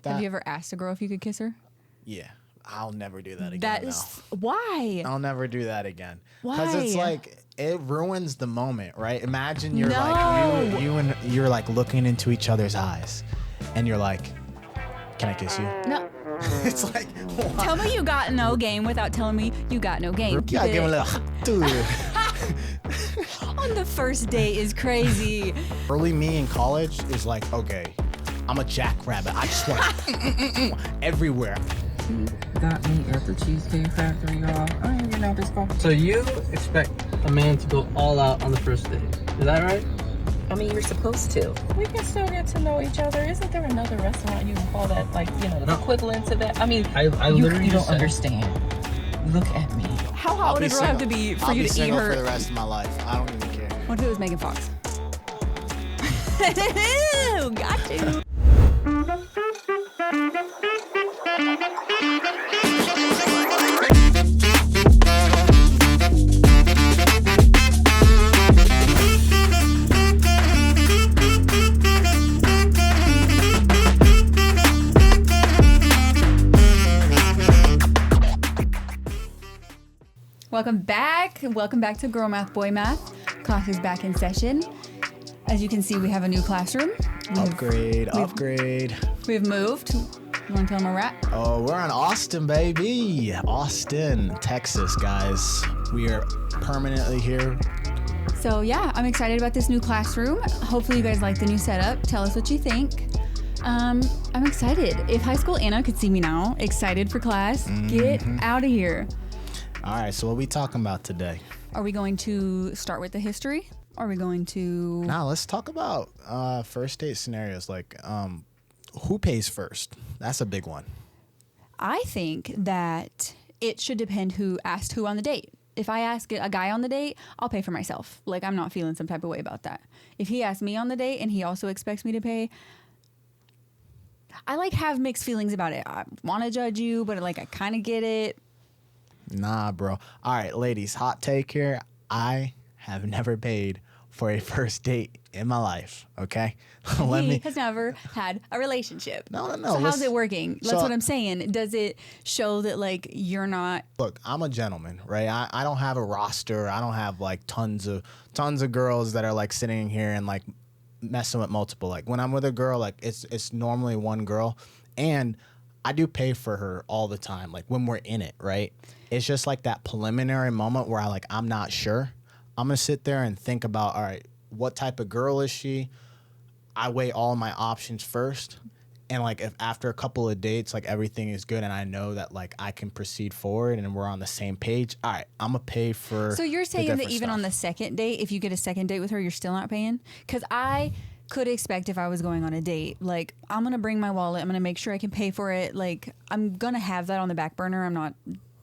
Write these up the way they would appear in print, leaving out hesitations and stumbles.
that. Have you ever asked a girl if you could kiss her? Yeah. I'll never do that again. That is why. I'll never do that again. Why? Because it's like it ruins the moment, right? Imagine you're like you're like looking into each other's eyes, and you're like, "Can I kiss you?" No. It's like, what? Tell me you got no game without telling me you got no game. You gotta give him a little dude. On the first date is crazy. Early me in college is like, okay, I'm a jackrabbit. I just want everywhere. Got me at the Cheesecake Factory, y'all. I don't even know this call. So you expect a man to go all out on the first date. Is that right? I mean, you're supposed to. We can still get to know each other. Isn't there another restaurant you can call that, like, you know, the equivalent to that? I mean, I literally you don't said- understand. Look at me. How hot would a girl have to be for I'll you be to eat single her? for the rest of my life. I don't even care. What if it was Megan Fox? Got you. Welcome back to Girl Math, Boy Math. Class is back in session. As you can see, we have a new classroom. Upgrade. We've moved. You want to tell them where we're at? Oh, we're in Austin, baby. Austin, Texas, guys. We are permanently here. So yeah, I'm excited about this new classroom. Hopefully you guys like the new setup. Tell us what you think. I'm excited. If high school Anna could see me now, excited for class, get out of here. All right, so what are we talking about today? Are we going to start with the history? Are we going to... Now let's talk about first date scenarios. Like, who pays first? That's a big one. I think that it should depend who asked who on the date. If I ask a guy on the date, I'll pay for myself. Like, I'm not feeling some type of way about that. If he asks me on the date and he also expects me to pay, I like have mixed feelings about it. I want to judge you, but like I kind of get it. Nah, bro. All right, ladies, hot take here. I have never paid for a first date in my life, okay? He has never had a relationship. No. So how's it working? That's what I'm saying. Does it show that, like, you're not... Look, I'm a gentleman, right? I don't have a roster. I don't have, like, tons of girls that are, like, sitting here and, like, messing with multiple. Like, when I'm with a girl, like, it's normally one girl. And I do pay for her all the time, like, when we're in it, right? It's just, like, that preliminary moment where I'm not sure. I'm going to sit there and think about, all right, what type of girl is she? I weigh all my options first. And, like, if after a couple of dates, like, everything is good and I know that, like, I can proceed forward and we're on the same page, all right, I'm going to pay for So you're saying that even stuff. on the second date, if you get a second date with her, you're still not paying? Because I could expect if I was going on a date, like, I'm going to bring my wallet. I'm going to make sure I can pay for it. Like, I'm going to have that on the back burner. I'm not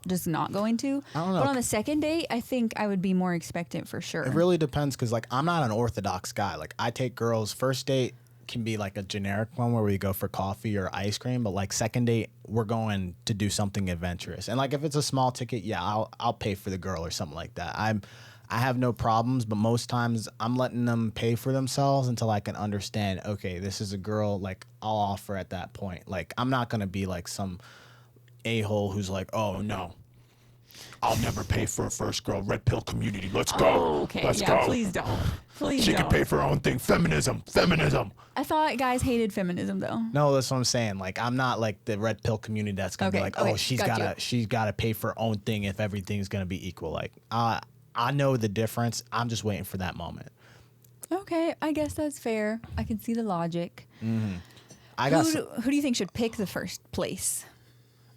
just not going to. I don't know. But on the second date, I think I would be more expectant for sure. It really depends because, like, I'm not an orthodox guy. Like, I take girls, first date can be, like, a generic one where we go for coffee or ice cream. But, like, second date, we're going to do something adventurous. And, like, if it's a small ticket, yeah, I'll pay for the girl or something like that. I have no problems, but most times I'm letting them pay for themselves until I can understand, okay, this is a girl, like, I'll offer at that point. Like, I'm not going to be, like, some a-hole who's like, oh, no, I'll never pay for a first girl. Red pill community. Let's go. Oh, okay. Let's Yeah, go. please don't. Please She don't. can pay for her own thing. Feminism. I thought guys hated feminism, though. No, that's what I'm saying. Like, I'm not like the red pill community that's gonna be like, oh, she's gotta pay for her own thing if everything's gonna be equal. Like, I know the difference. I'm just waiting for that moment. Okay, I guess that's fair. I can see the logic. Mm-hmm. Who do you think should pick the first place?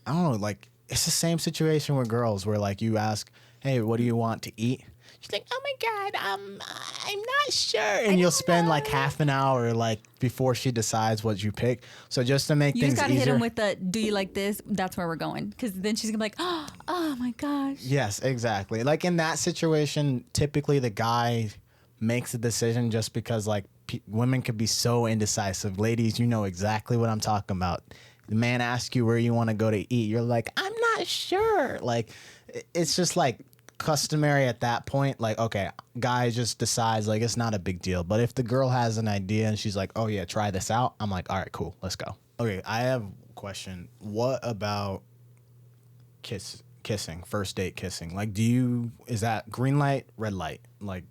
I don't know. Like, it's the same situation with girls where, like, you ask, hey, what do you want to eat? She's like, oh my God, I'm not sure. And you'll spend like half an hour, like, before she decides what you pick. So just to make You things just gotta easier. hit him with the, do you like this? That's where we're going. Because then she's gonna be like, oh my gosh. Yes, exactly. Like, in that situation, typically the guy makes a decision just because, like, women could be so indecisive. Ladies, you know exactly what I'm talking about. The man asks you where you want to go to eat. You're like, I'm not sure. Like, it's just like customary at that point. Like, okay, guy just decides, like, it's not a big deal. But if the girl has an idea and she's like, oh yeah, try this out, I'm like, all right, cool, let's go. Okay, I have a question. What about kissing, first date kissing? Like, is that green light, red light? Like,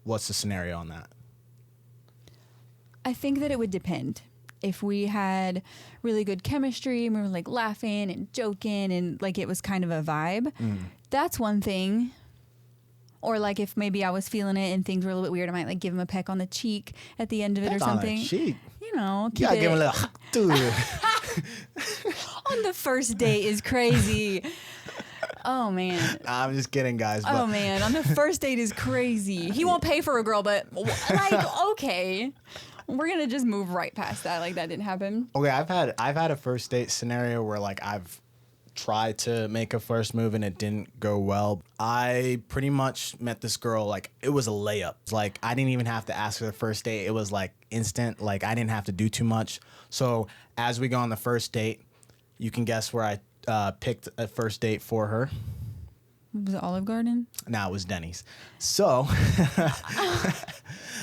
what's the scenario on that? I think that it would depend. If we had really good chemistry and we were like laughing and joking and like it was kind of a vibe, that's one thing. Or like if maybe I was feeling it and things were a little bit weird, I might like give him a peck on the cheek at the end of it or something. On the cheek. You know, keep Yeah, it. give him a little dude. On the first date is crazy. Oh man. I'm just kidding, guys. Oh man, on the first date is crazy. He won't pay for a girl, but like okay. We're gonna just move right past that. Like that didn't happen. Okay, I've had a first date scenario where like I've tried to make a first move and it didn't go well. I pretty much met this girl like it was a layup. Like I didn't even have to ask for the first date. It was like instant. Like I didn't have to do too much. So as we go on the first date, you can guess where I picked a first date for her. Was it Olive Garden? No, it was Denny's. So,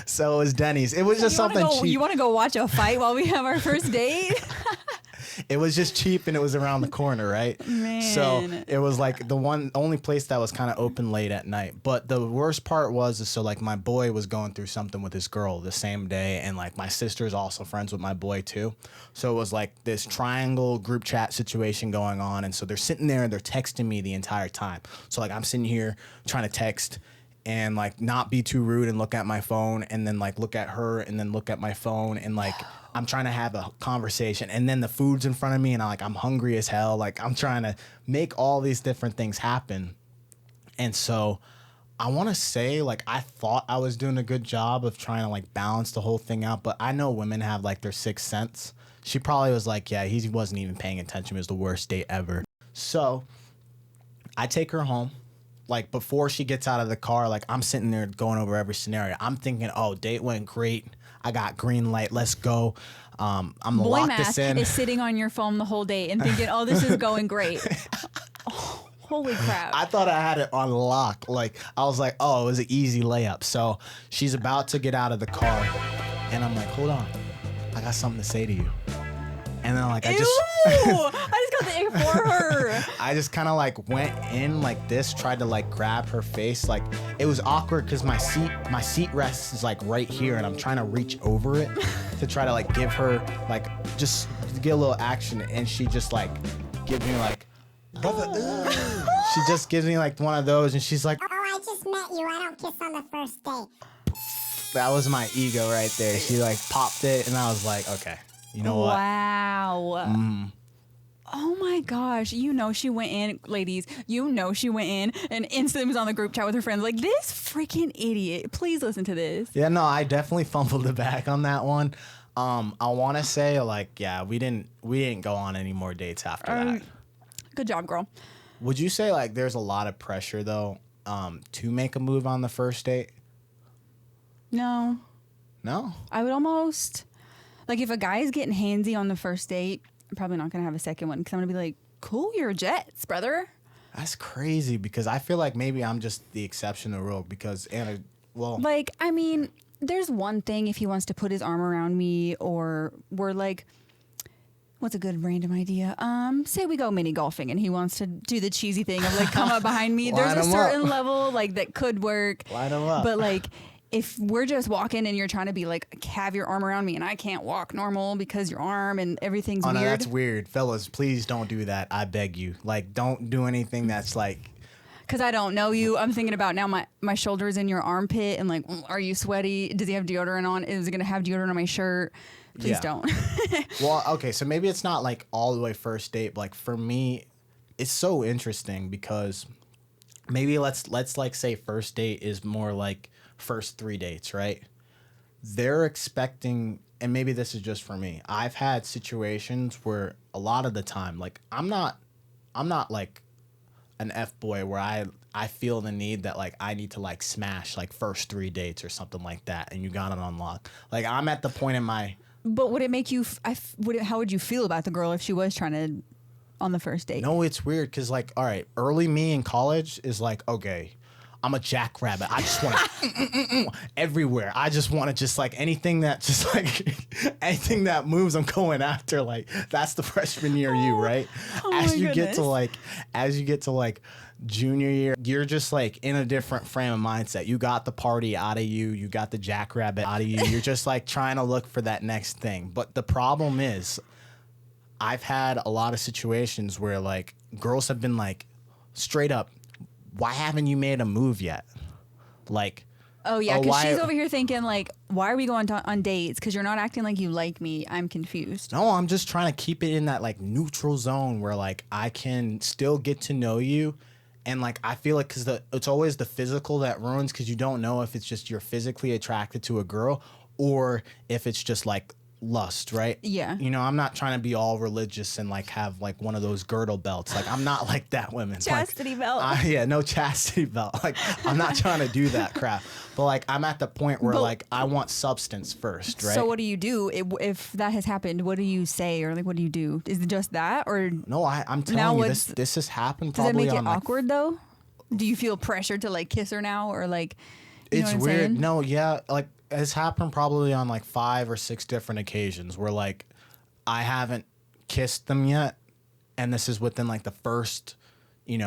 so it was Denny's. It was just something cheap. You want to go watch a fight while we have our first date? It was just cheap and it was around the corner, right? Man. So it was like the only place that was kind of open late at night. But the worst part was, so like my boy was going through something with his girl the same day, and like my sister's also friends with my boy too. So it was like this triangle group chat situation going on, and so they're sitting there and they're texting me the entire time. So like I'm sitting here trying to text and like not be too rude and look at my phone and then like look at her and then look at my phone and like I'm trying to have a conversation and then the food's in front of me and I'm hungry as hell. Like I'm trying to make all these different things happen. And so I want to say like I thought I was doing a good job of trying to like balance the whole thing out, but I know women have like their sixth sense. She probably was like, yeah, he wasn't even paying attention. It was the worst date ever. So I take her home. Like before she gets out of the car, like I'm sitting there going over every scenario. I'm thinking, oh, date went great. I got green light. Let's go. I'm gonna Boy lock math this in. is sitting on your phone the whole day and thinking, oh, this is going great. Oh, holy crap. I thought I had it on lock. Like I was like, oh, it was an easy layup. So she's about to get out of the car, and I'm like, hold on, I got something to say to you. And then like I just got the ick for her. I just kind of like went in like this, tried to like grab her face. Like it was awkward because my seat rest is like right here, and I'm trying to reach over it to try to like give her like just get a little action, and she just like gives me like, brother. She just gives me like one of those, and she's like, oh, I just met you. I don't kiss on the first date. that was my ego right there. She like popped it, and I was like, okay. You know what? Wow. Oh my gosh. You know she went in, ladies, she went in and instantly was on the group chat with her friends like, this freaking idiot. Please listen to this. Yeah, no, I definitely fumbled the bag on that one. I want to say like, yeah, we didn't go on any more dates after that. Good job, girl. Would you say like there's a lot of pressure though to make a move on the first date? No. No? I would almost... Like, if a guy is getting handsy on the first date, I'm probably not going to have a second one because I'm going to be like, cool your jets, brother. That's crazy because I feel like maybe I'm just the exception to the rule because, Like, I mean, there's one thing if he wants to put his arm around me or we're like, what's a good random idea? Say we go mini golfing and he wants to do the cheesy thing of like, come up behind me. There's a certain level like that could work. Line him up. But like... If we're just walking and you're trying to be like, have your arm around me and I can't walk normal because your arm and everything's weird. No, that's weird. Fellas, please don't do that. I beg you. Like, don't do anything that's like... Because I don't know you. I'm thinking about now my shoulder's in your armpit and like, are you sweaty? Does he have deodorant on? Is he going to have deodorant on my shirt? Please don't. Well, okay, so maybe it's not like all the way first date. But like for me, it's so interesting because maybe let's like say first date is more like... first 3 dates, right? They're expecting, and maybe this is just for me, I've had situations where a lot of the time, like I'm not like an F-boy where I feel the need that like I need to like smash like first 3 dates or something like that and you got it on lock. Like I'm at the point in my... But would it make you, how would you feel about the girl if she was trying to, on the first date? No, it's weird because like, all right, early me in college is like, okay, I'm a jackrabbit. I just want to everywhere. I just want to just like anything that just like anything that moves, I'm going after. Like that's the freshman year you, right? As you get to like junior year, you're just like in a different frame of mindset. You got the party out of you. You got the jackrabbit out of you. You're just like trying to look for that next thing. But the problem is, I've had a lot of situations where like girls have been like straight up, why haven't you made a move yet? Like, oh yeah, because she's over here thinking like, why are we going on dates? Because you're not acting like you like me. I'm confused. No, I'm just trying to keep it in that like neutral zone where like I can still get to know you. And like I feel like because it's always the physical that ruins, because you don't know if it's just you're physically attracted to a girl or if it's just like lust, right? Yeah. You know, I'm not trying to be all religious and like have like one of those girdle belts. Like I'm not like that women. Chastity belt. Yeah, no chastity belt. Like I'm not trying to do that crap. But like I'm at the point where like I want substance first, right? So what do you do if that has happened? What do you say, or like what do you do? Is it just that, or no? I'm telling you, this has happened. Does it probably make it on, like, awkward though? Do you feel pressure to like kiss her now, or like? It's weird. Saying? No, yeah, like it's happened probably on like 5 or 6 different occasions where like I haven't kissed them yet, and this is within like the first, 3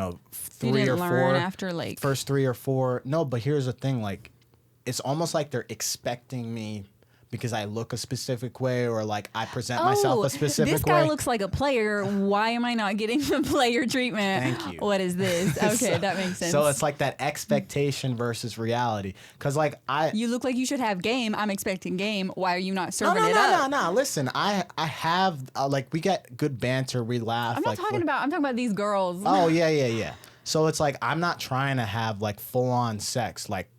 or 4 after like first 3 or 4. No, but here's the thing, like it's almost like they're expecting me because I look a specific way or like I present myself a specific way. This guy looks like a player. Why am I not getting the player treatment? Thank you. What is this? Okay, that makes sense. So it's like that expectation versus reality. Because like you look like you should have game. I'm expecting game. Why are you not serving it up? No. Listen, I have like we get good banter. We laugh. I'm talking about these girls. Oh yeah. So it's like I'm not trying to have like full on sex like,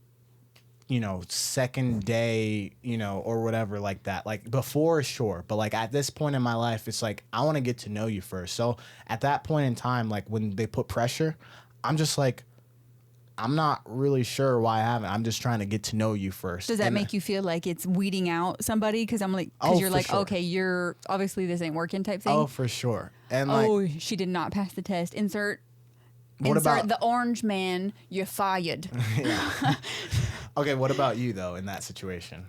second day, or whatever like that. Like before, sure. But like at this point in my life, it's like I want to get to know you first. So at that point in time, like when they put pressure, I'm just like, I'm not really sure why I haven't. I'm just trying to get to know you first. Does that make you feel like it's weeding out somebody? Because I'm like, you're like, sure. Okay, you're obviously this ain't working type thing. Oh, for sure. And like, she did not pass the test. Insert about the orange man. You're fired. Yeah. Okay, what about you though in that situation?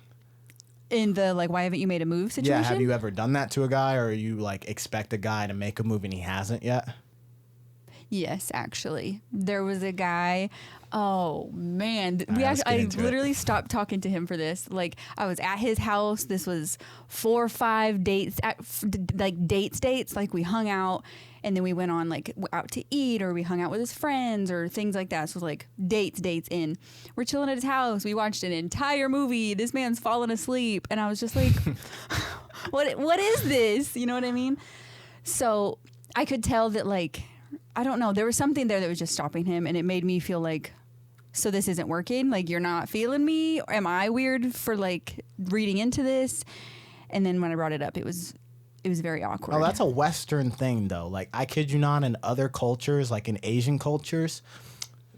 In the like, why haven't you made a move situation? Yeah, have you ever done that to a guy, or you like expect a guy to make a move and he hasn't yet? Yes, actually, there was a guy. Oh man, I literally stopped talking to him for this. Like I was at his house. This was 4 or 5 dates, dates. Like we hung out, and then we went on like out to eat, or we hung out with his friends, or things like that. So like dates in. We're chilling at his house. We watched an entire movie. This man's falling asleep, and I was just like, "What is this?" You know what I mean? So I could tell that like. I don't know. There was something there that was just stopping him, and it made me feel like, so this isn't working? Like, you're not feeling me? Or am I weird for, like, reading into this? And then when I brought it up, it was very awkward. Oh, that's a Western thing, though. Like, I kid you not, in other cultures, like in Asian cultures,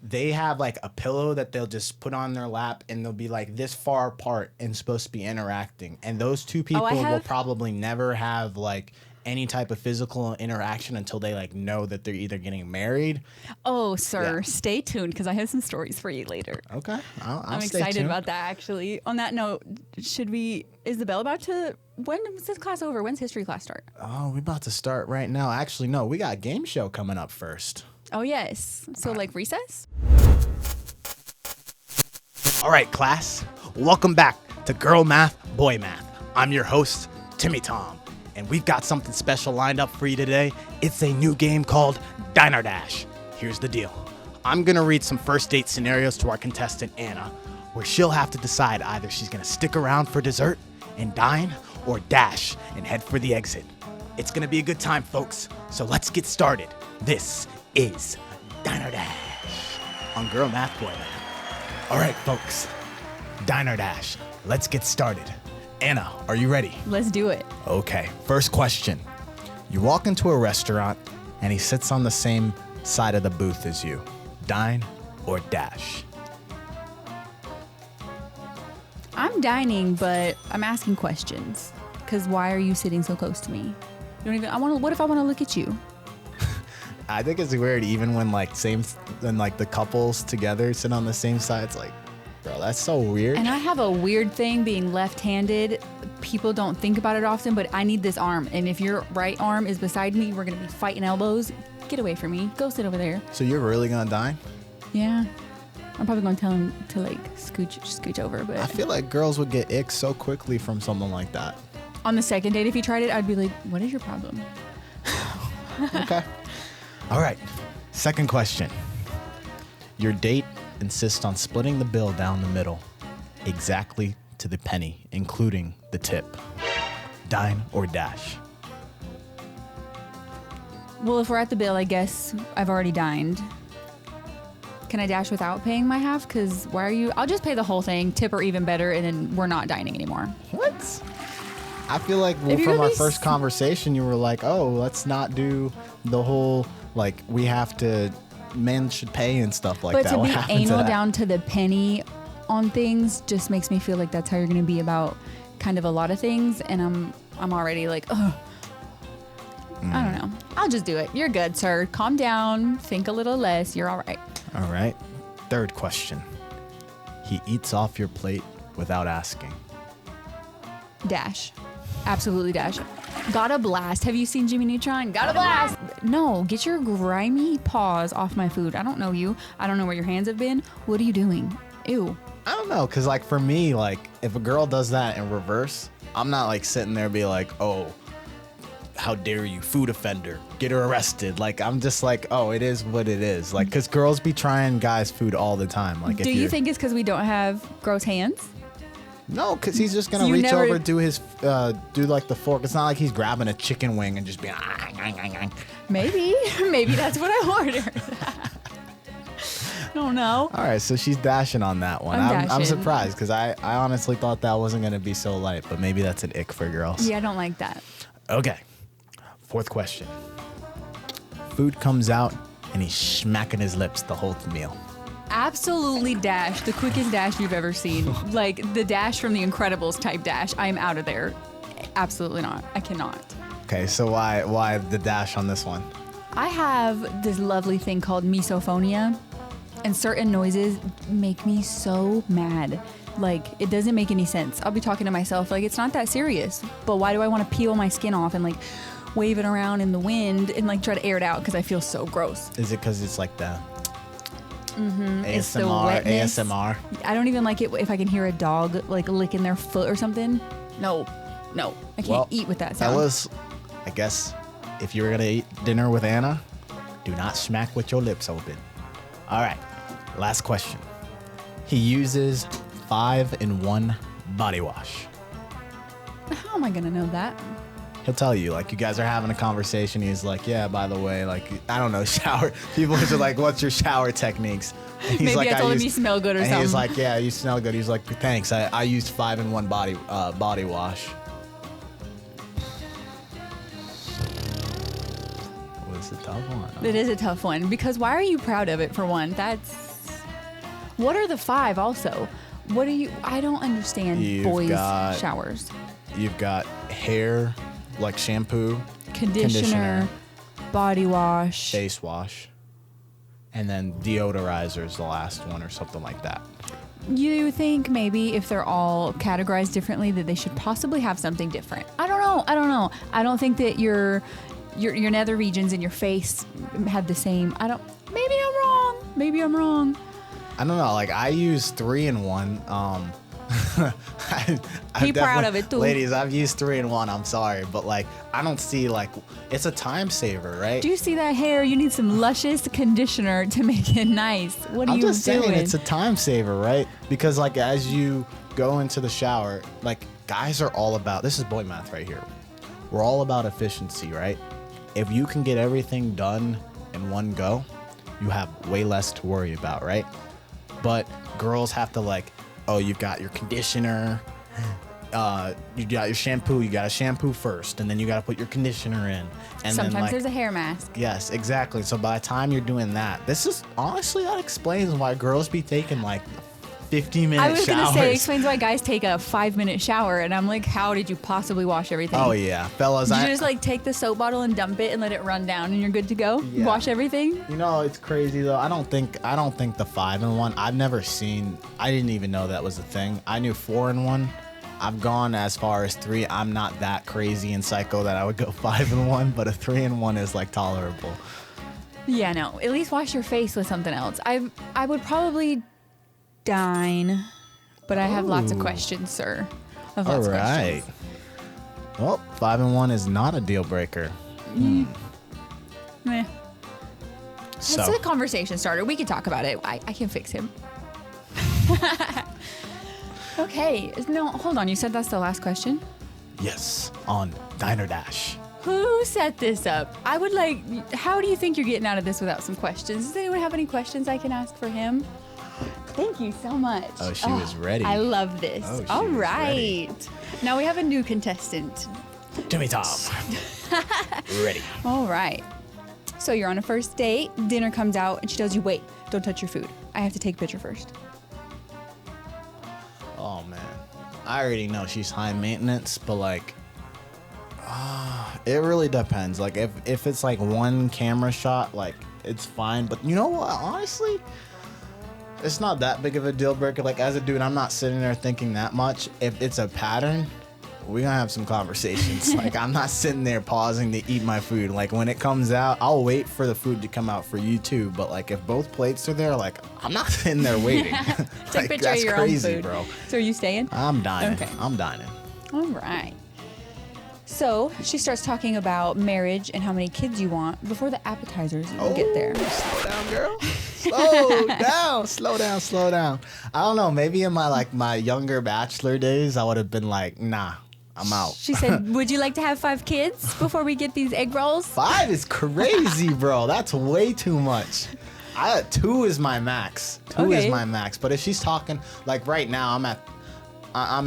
they have, like, a pillow that they'll just put on their lap, and they'll be, like, this far apart and supposed to be interacting. And those two people will probably never have, like... any type of physical interaction until they like know that they're either getting married. Oh, sir, Stay tuned because I have some stories for you later. Okay, I'm excited about that. Actually, on that note, is the bell about to? When is this class over? When's history class start? Oh, we're about to start right now. Actually, no, we got a game show coming up first. Oh yes, so like recess. All right, class, welcome back to Girl Math, Boy Math. I'm your host, Timmy Tom. And we've got something special lined up for you today. It's a new game called Diner Dash. Here's the deal. I'm going to read some first date scenarios to our contestant, Anna, where she'll have to decide either she's going to stick around for dessert and dine or dash and head for the exit. It's going to be a good time, folks. So let's get started. This is Diner Dash on Girl Math, Boy Math. All right, folks. Diner Dash. Let's get started. Anna, are you ready? Let's do it. Okay, first question. You walk into a restaurant and he sits on the same side of the booth as you. Dine or dash? I'm dining, but I'm asking questions. Because why are you sitting so close to me? You don't even. What if I want to look at you? I think it's weird even when like the couples together sit on the same side. It's like, bro, that's so weird. And I have a weird thing being left-handed. People don't think about it often, but I need this arm. And if your right arm is beside me, we're going to be fighting elbows. Get away from me. Go sit over there. So you're really going to dine? Yeah. I'm probably going to tell him to like scooch over. But I feel like girls would get ick so quickly from something like that. On the second date, if he tried it, I'd be like, what is your problem? Okay. All right. Second question. Your date insists on splitting the bill down the middle, exactly to the penny, including the tip. Dine or dash? Well, if we're at the bill, I guess I've already dined. Can I dash without paying my half? Because why are you? I'll just pay the whole thing, tip or even better, and then we're not dining anymore. What? I feel like from our first conversation, you were like, oh, let's not do the whole, like, we have to, men should pay and stuff like but that. But What to be happened anal to that? down to the penny on things just makes me feel like that's how you're going to be about kind of a lot of things. And I'm already like, oh, I don't know. I'll just do it. You're good, sir. Calm down. Think a little less. You're all right. All right. Third question. He eats off your plate without asking. Dash. Absolutely dash. Got a blast. Have you seen Jimmy Neutron? Got a blast. No, get your grimy paws off my food. I don't know you. I don't know where your hands have been. What are you doing? Ew. I don't know, because, like, for me, like, if a girl does that in reverse, I'm not, like, sitting there be like, oh, how dare you, food offender, get her arrested. Like, I'm just like, oh, it is what it is. Like, because girls be trying guys' food all the time. Like, do you think it's because we don't have gross hands? No, because he's just gonna reach over, do his, do like the fork. It's not like he's grabbing a chicken wing and just being. Maybe that's what I ordered. I don't know. All right, so she's dashing on that one. I'm dashing. surprised because I honestly thought that wasn't gonna be so light, but maybe that's an ick for girls. Yeah, I don't like that. Okay. Fourth question. Food comes out and he's smacking his lips the whole meal. Absolutely dash. The quickest dash you've ever seen. Like the dash from the Incredibles type dash. I am out of there. Absolutely not. I cannot. Okay, so why the dash on this one? I have this lovely thing called misophonia, and certain noises make me so mad. Like, it doesn't make any sense. I'll be talking to myself like, it's not that serious, but why do I want to peel my skin off and like wave it around in the wind and like try to air it out because I feel so gross. Is it because it's like the It's the ASMR? wetness. ASMR? I don't even like it if I can hear a dog like licking their foot or something. No, I can't eat with that sound. Fellas, I guess if you were gonna eat dinner with Anna, do not smack with your lips open. All right, last question. He uses 5-in-1 body wash. How am I gonna know that? He'll tell you, like, you guys are having a conversation. He's like, yeah, by the way, like, I don't know, shower. People are just like, what's your shower techniques? And he's Maybe like, I told him you smell good or and something. he's like, yeah, you smell good. He's like, thanks. I used 5-in-1 body wash. Well, it's a tough one. Huh? It is a tough one because why are you proud of it for one? What are the 5 also? What are you? I don't understand boys' showers. You've got hair, like shampoo, Conditioner, body wash. face wash, and then deodorizer is the last one or something like that. You think maybe if they're all categorized differently that they should possibly have something different. I don't know. I don't think that your nether regions in your face had the same. Maybe I'm wrong. I don't know. Like, I use 3-in-1. Be proud of it, too. Ladies, I've used 3-in-1. I'm sorry, but like, I don't see, like, it's a time saver, right? Do you see that hair? You need some luscious conditioner to make it nice. What are I'm you just doing? saying it's a time saver, right? Because like, as you go into the shower, like, guys are all about, this is boy math right here. We're all about efficiency, right? If you can get everything done in one go, you have way less to worry about, right? But girls have to, like, oh, you've got your conditioner, you got your shampoo, you got to shampoo first, and then you got to put your conditioner in. And Sometimes then, like, there's a hair mask. yes, exactly. So by the time you're doing that, this is honestly, that explains why girls be taking like 50-minute I was showers. gonna say, explains why guys take a 5-minute shower, and I'm like, how did you possibly wash everything? Oh yeah, fellas. Did you just like take the soap bottle and dump it and let it run down, and you're good to go? Yeah. Wash everything. You know, it's crazy though. I don't think the 5-in-1. I've never seen. I didn't even know that was a thing. I knew 4-in-1. I've gone as far as 3. I'm not that crazy and psycho that I would go 5-in-1, but a 3-in-1 is like tolerable. Yeah, no. At least wash your face with something else. I would probably dine, but I have lots of questions, sir. I have All lots of right. questions. Well, 5-in-1 is not a deal breaker. Meh. So It's a conversation starter. We can talk about it. I can fix him. Okay. No, hold on. You said that's the last question? yes, on Diner Dash. Who set this up? I would like, how do you think you're getting out of this without some questions? Does anyone have any questions I can ask for him? Thank you so much. Oh, she was ready. I love this. Oh, she All was right. Now we have a new contestant. Jimmy Tom. Ready. All right. So you're on a first date, dinner comes out, and she tells you, wait, don't touch your food. I have to take a picture first. Oh man, I already know she's high maintenance, but like, it really depends. Like if it's like one camera shot, like it's fine. But you know what? Honestly, it's not that big of a deal breaker. Like as a dude, I'm not sitting there thinking that much. If it's a pattern, we're gonna have some conversations. Like I'm not sitting there pausing to eat my food. Like when it comes out, I'll wait for the food to come out for you too. But like if both plates are there, like I'm not sitting there waiting. Take Like, a picture that's of your crazy, own food. bro. So are you staying? I'm dining. Okay. I'm dining. All right. So she starts talking about marriage and how many kids you want before the appetizers even get there. Slow down, girl. Slow down. Slow down. Slow down. I don't know. Maybe in my younger bachelor days, I would have been like, nah, I'm out. She said, would you like to have 5 kids before we get these egg rolls? 5 is crazy, bro. That's way too much. 2 is my max. 2 is Okay. my max. But if she's talking like right now, I'm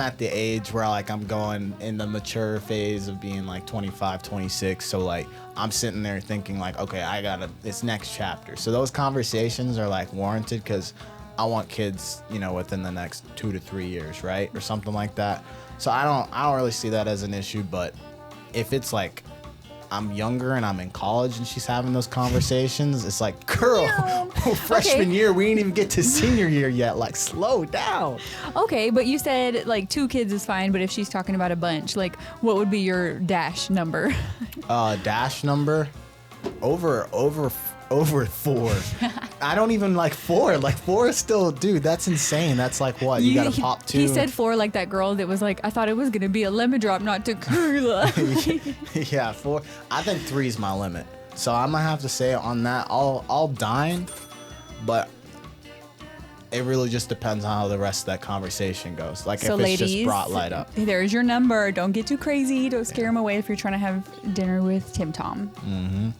at the age where like I'm going in the mature phase of being like 25, 26. So like I'm sitting there thinking like, okay, I gotta this next chapter. So those conversations are like warranted because I want kids, you know, within the next 2 to 3 years, right, or something like that. So I don't really see that as an issue. But if it's like I'm younger and I'm in college and she's having those conversations, it's like, girl, freshman year, we ain't even get to senior year yet. Like, slow down. Okay, but you said like 2 kids is fine, but if she's talking about a bunch, like what would be your dash number? Dash number over 4. I don't even like 4. Like 4 is still, dude, that's insane. That's like what? You gotta pop 2. He said 4 like that girl that was like, I thought it was gonna be a lemon drop, not tequila. Yeah, 4. I think 3 is my limit. So I'm gonna have to say on that, I'll dine, but it really just depends on how the rest of that conversation goes. Like So if it's ladies, just brought light up. There's your number. Don't get too crazy. Don't scare him away if you're trying to have dinner with Tim Tom. Mm-hmm.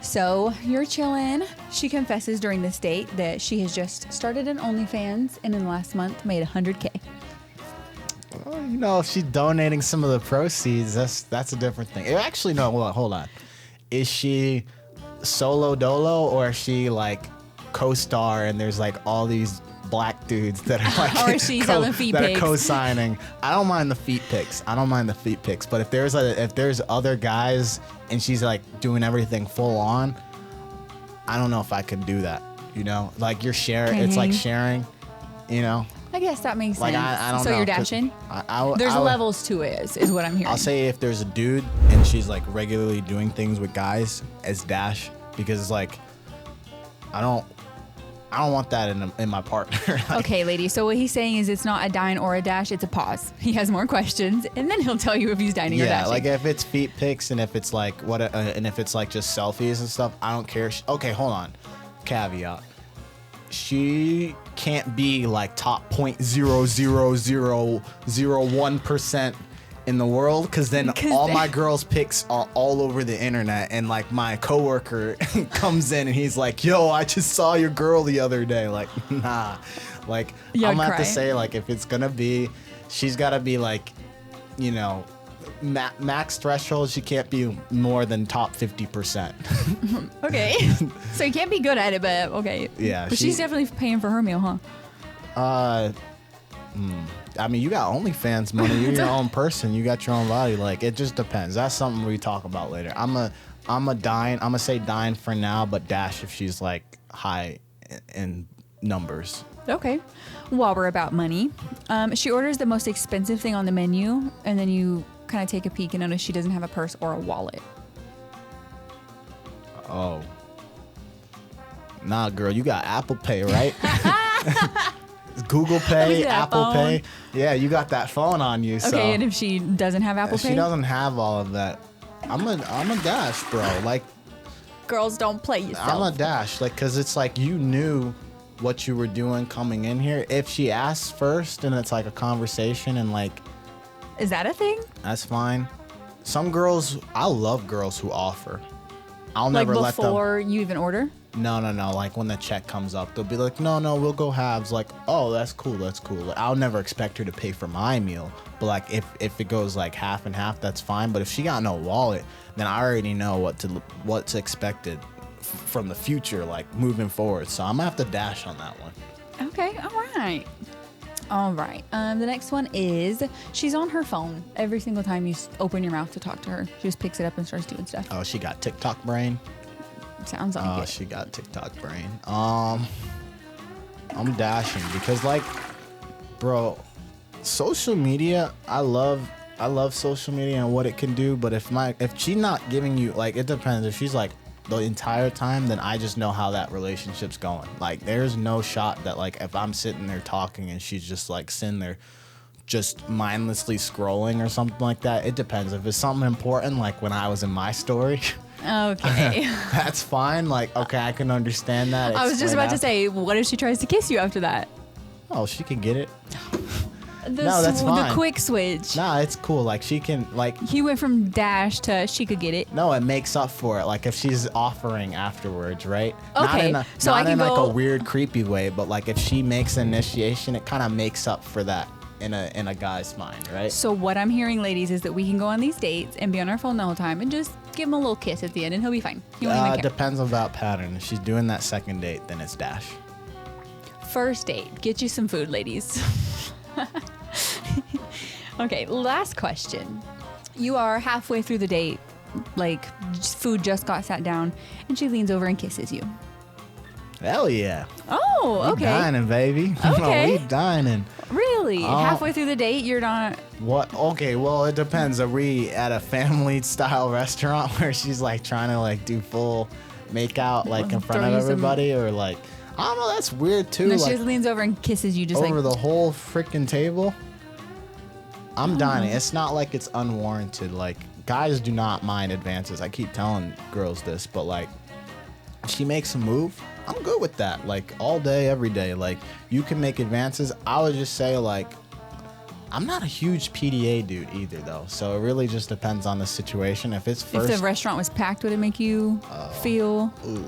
So you're chilling. She confesses during this date that she has just started an OnlyFans and in the last month made $100K. Well, you know, if she's donating some of the proceeds, that's a different thing. Actually, no, hold on. Is she solo dolo or is she like co-star and there's like all these black dudes that are like Or is she selling feet that pics? are co-signing? I don't mind the feet pics. But if there's other guys and she's like doing everything full on, I don't know if I could do that. You know, like you're sharing. It's like sharing. You know. I guess that makes Like sense. I don't so know. you're 'cause dashing? I There's would- levels to it, is what I'm hearing. I'll say if there's a dude and she's like regularly doing things with guys as dash, because it's like I don't want that in my partner. Like, Okay, lady. So what he's saying is it's not a dine or a dash, it's a pause. He has more questions, and then he'll tell you if he's dining or yeah, dashing. like if it's feet pics and if it's like and if it's like just selfies and stuff, I don't care. Okay, hold on. Caveat. She can't be like top 0.00001% in the world, because then all my girls' pics are all over the internet, and like my coworker comes in and he's like, "Yo, I just saw your girl the other day." Like, nah. Like Yeah, I'm gonna have cry. to say, like, if it's gonna be, she's gotta be like, you know, max threshold. She can't be more than top 50%. Okay. So you can't be good at it, but okay. Yeah, But she's definitely paying for her meal, huh? I mean, you got OnlyFans money. You're your own person. You got your own body. Like, it just depends. That's something we talk about later. I'm gonna say dine for now, but dash if she's like high in numbers. Okay. While we're about money, she orders the most expensive thing on the menu, and then you kind of take a peek and notice she doesn't have a purse or a wallet. Oh. Nah, girl, you got Apple Pay, right? Google Pay, Apple phone. Pay. Yeah, you got that phone on you. Okay, So and if she doesn't have Apple if Pay? she doesn't have all of that, I'm a dash, bro. Like, Girls, don't play yourself. I'm a dash, like, cause it's like you knew what you were doing coming in here. If she asks first and it's like a conversation and like, Is that a thing? that's fine. Some girls, I love girls who offer. I'll Like never let them. before you even order? No. Like when the check comes up, they'll be like, no, we'll go halves. Like, oh, that's cool. Like, I'll never expect her to pay for my meal. But like, if it goes like half and half, that's fine. But if she got no wallet, then I already know what's expected from the future, like moving forward. So I'm gonna have to dash on that one. Okay, all right. The next one is she's on her phone every single time you open your mouth to talk to her. She just picks it up and starts doing stuff. Oh, she got TikTok brain. Sounds like Oh, it. she got TikTok brain. I'm dashing because, like, bro, social media. I love social media and what it can do. But if she's not giving you, like, it depends. If she's like the entire time, then I just know how that relationship's going. Like, there's no shot that, like, if I'm sitting there talking and she's just like sitting there just mindlessly scrolling or something like that. It depends. If it's something important, like when I was in my story. Okay. That's fine. Like, okay, I can understand that. I was just Explain about to that. say, what if she tries to kiss you after that? Oh, she can get it. The No, that's fine. The quick switch. Nah, it's cool. Like, she can, like, He went from dash to she could get it. no, it makes up for it. Like, if she's offering afterwards, right? Not Okay, in a, so not I can in like go- a weird, creepy way, but like if she makes initiation, it kind of makes up for that in a guy's mind, right? So what I'm hearing, ladies, is that we can go on these dates and be on our phone the whole time and just give him a little kiss at the end and he'll be fine. He won't even care. Depends on that pattern. If she's doing that second date, then it's dash. First date, get you some food, ladies. Okay, last question. You are halfway through the date, like food just got sat down, and she leans over and kisses you. Hell yeah. Oh, We okay. dining, baby. Okay. We dining. Really? Halfway through the date, you're not. What? Okay, well, it depends. Are we at a family-style restaurant where she's like trying to like do full make-out like in front Throw of you some- everybody, or like I don't know. That's weird too. No, she like just leans over and kisses you, just over like. the whole freaking table. I'm dining. It's not like it's unwarranted. Like, guys do not mind advances. I keep telling girls this, but like, if she makes a move, I'm good with that. Like, all day, every day. Like, you can make advances. I would just say, like, I'm not a huge PDA dude either, though. So it really just depends on the situation. If it's first, If the restaurant was packed, would it make you feel? ooh.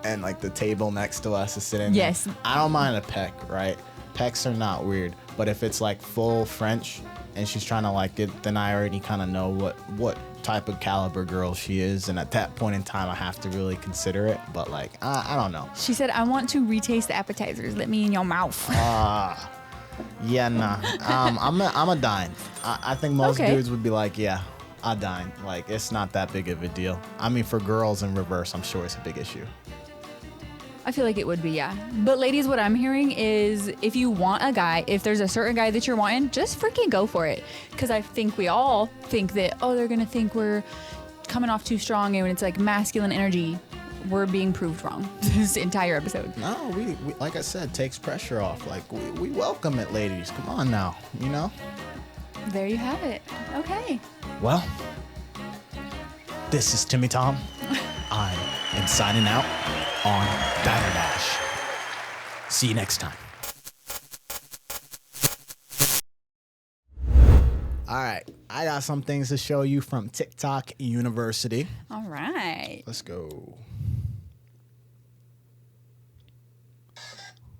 And like the table next to us is sitting. Yes. There. I don't mind a peck, right? Pecks are not weird, but if it's like full French and she's trying to like it, then I already kind of know what type of caliber girl she is, and at that point in time, I have to really consider it. But like, I don't know. She said, "I want to retaste the appetizers. Let me in your mouth." Yeah, nah. I'm a dine. I think most Okay. dudes would be like, yeah, I dine. Like, it's not that big of a deal. I mean, for girls in reverse, I'm sure it's a big issue. I feel like it would be, yeah. But ladies, what I'm hearing is if you want a guy, if there's a certain guy that you're wanting, just freaking go for it. Because I think we all think that, oh, they're going to think we're coming off too strong and it's like masculine energy. We're being proved wrong this entire episode. No, we like I said, takes pressure off. Like, we welcome it, ladies. Come on now, you know? There you have it. Okay. Well, this is Timmy Tom. I am signing out on Diner Dash. See you next time. All right, I got some things to show you from TikTok University. All right. Let's go.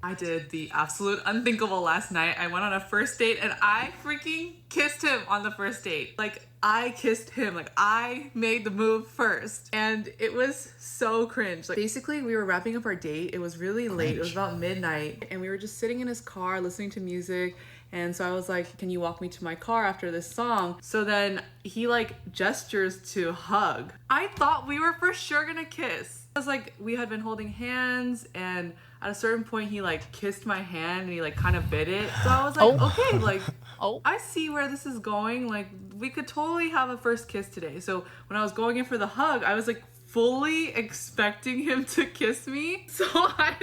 I did the absolute unthinkable last night. I went on a first date and I freaking kissed him on the first date. Like, I kissed him. Like, I made the move first. And it was so cringe. Like, basically, we were wrapping up our date. It was really late. It was about midnight. And we were just sitting in his car listening to music. And so I was like, can you walk me to my car after this song? So then he like gestures to hug. I thought we were for sure gonna kiss. It was like we had been holding hands, and at a certain point he like kissed my hand and he like kind of bit it. So I was like, okay, like I see where this is going. Like we could totally have a first kiss today. So when I was going in for the hug, I was like fully expecting him to kiss me. So I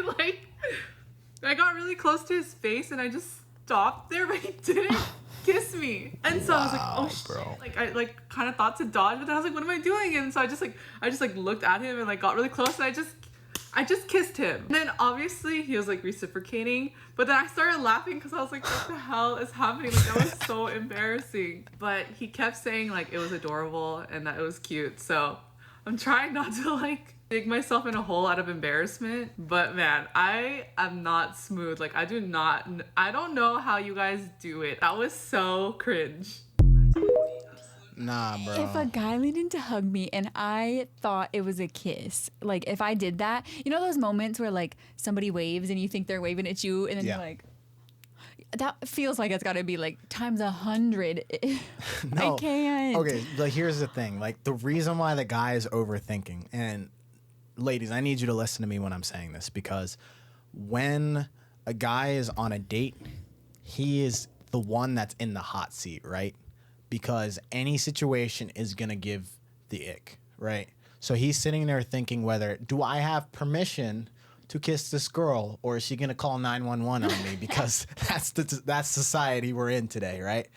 got really close to his face and I just stopped there, but he didn't kiss me. And so I was like, oh shit. Bro. Like I like kind of thought to dodge, but then I was like, what am I doing? And so I just looked at him and like got really close, and I just kissed him. And then obviously he was like reciprocating, but then I started laughing because I was like, what the hell is happening? Like that was so embarrassing. But he kept saying like it was adorable and that it was cute. So I'm trying not to like dig myself in a hole out of embarrassment, but man, I am not smooth. Like I don't know how you guys do it. That was so cringe. Nah, bro. If a guy leaned in to hug me and I thought it was a kiss, like if I did that, you know those moments where like somebody waves and you think they're waving at you and then you're like, that feels like it's got to be like times 100. No. I can't. Okay, like here's the thing. Like the reason why the guy is overthinking, and ladies, I need you to listen to me when I'm saying this, because when a guy is on a date, he is the one that's in the hot seat, right? Because any situation is going to give the ick, right? So he's sitting there thinking whether, do I have permission to kiss this girl, or is she going to call 911 on me? Because that's society we're in today, right?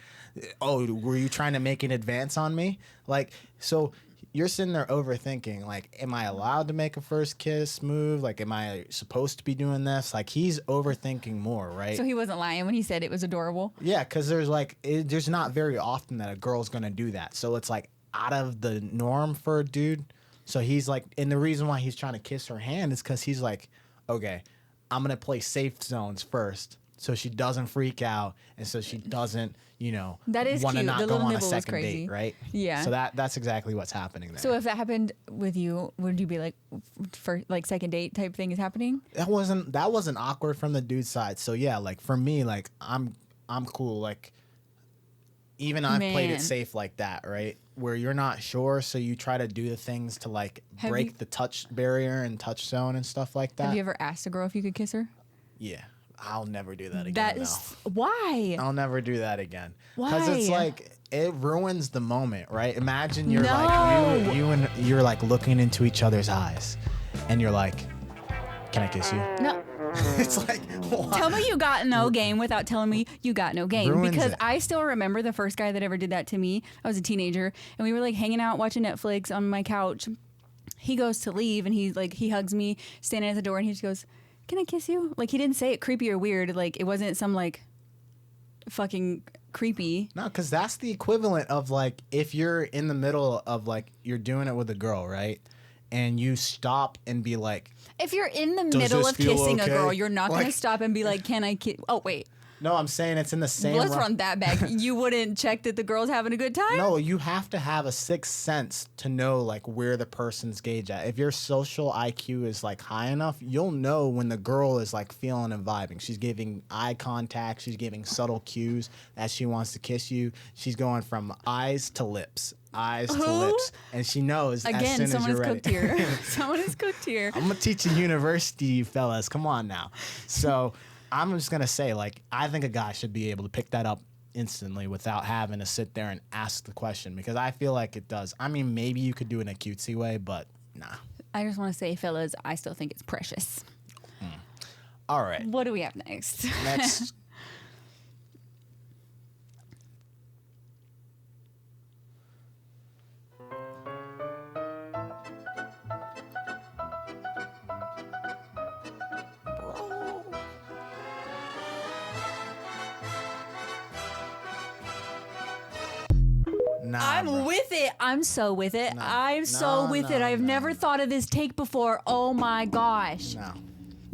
Oh, were you trying to make an advance on me? Like, so you're sitting there overthinking, like, am I allowed to make a first kiss move? Like, am I supposed to be doing this? Like, he's overthinking more, right? So he wasn't lying when he said it was adorable? Yeah, because there's not very often that a girl's going to do that. So it's, like, out of the norm for a dude. So he's, like, and the reason why he's trying to kiss her hand is because he's like, okay, I'm going to play safe zones first so she doesn't freak out and so she doesn't, want to not go on a second date, right? Yeah. So that's exactly what's happening there. So if that happened with you, would you be like, for like second date type thing is happening? That wasn't awkward from the dude's side. So yeah, like for me, like I'm cool. Like even I've played it safe like that, right? Where you're not sure, so you try to do the things to like break the touch barrier and touch zone and stuff like that. Have you ever asked a girl if you could kiss her? Yeah. I'll never do that again. Why? I'll never do that again. Why? Because it's like it ruins the moment, right? Imagine you're like you're like looking into each other's eyes, and you're like, "Can I kiss you?" No. It's like, what? Tell me you got no game without telling me you got no game. Ruins because it. I still remember the first guy that ever did that to me. I was a teenager, and we were like hanging out watching Netflix on my couch. He goes to leave, and he hugs me, standing at the door, and he just goes, "Can I kiss you?" Like, he didn't say it creepy or weird. Like, it wasn't some, like, fucking creepy. No, because that's the equivalent of, like, if you're in the middle of, like, you're doing it with a girl, right? And you stop and be like... If you're in the middle of kissing okay? a girl, you're not going to Like- stop and be like, "Can I kiss..." Oh, wait. No, I'm saying it's in the same... Let's run that back. You wouldn't check that the girl's having a good time? No, you have to have a sixth sense to know like where the person's gauge at. If your social IQ is like high enough, you'll know when the girl is like feeling and vibing. She's giving eye contact. She's giving subtle cues that she wants to kiss you. She's going from eyes to lips. Eyes to lips. And she knows as Again, soon as someone you're is ready. cooked here. Someone is cooked here. I'm going to teach in university, you fellas. Come on now. So... I'm just going to say, like, I think a guy should be able to pick that up instantly without having to sit there and ask the question, because I feel like it does. I mean, maybe you could do it in a cutesy way, but nah. I just want to say, fellas, I still think it's precious. All right. What do we have next? Next. Nah, I'm bro. with it. I'm so with it. No. I'm so No, with no, it. I've no, never thought of this take before. Oh my gosh. No.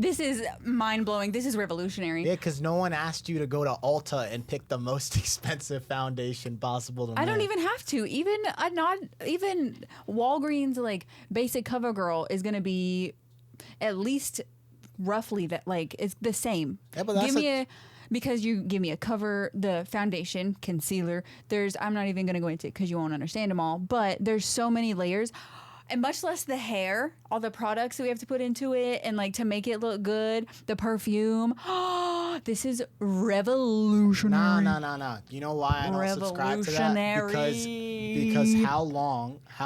This is mind blowing. This is revolutionary. Yeah, because no one asked you to go to Ulta and pick the most expensive foundation possible to I don't make. even have to. Even Walgreens like basic CoverGirl is gonna be at least roughly that, like, it's the same. Yeah, but that's because you give me a cover, the foundation, concealer. I'm not even gonna go into it because you won't understand them all. But there's so many layers. And much less the hair, all the products that we have to put into it, and like to make it look good, the perfume. This is revolutionary. No. You know why I don't subscribe to that? Because how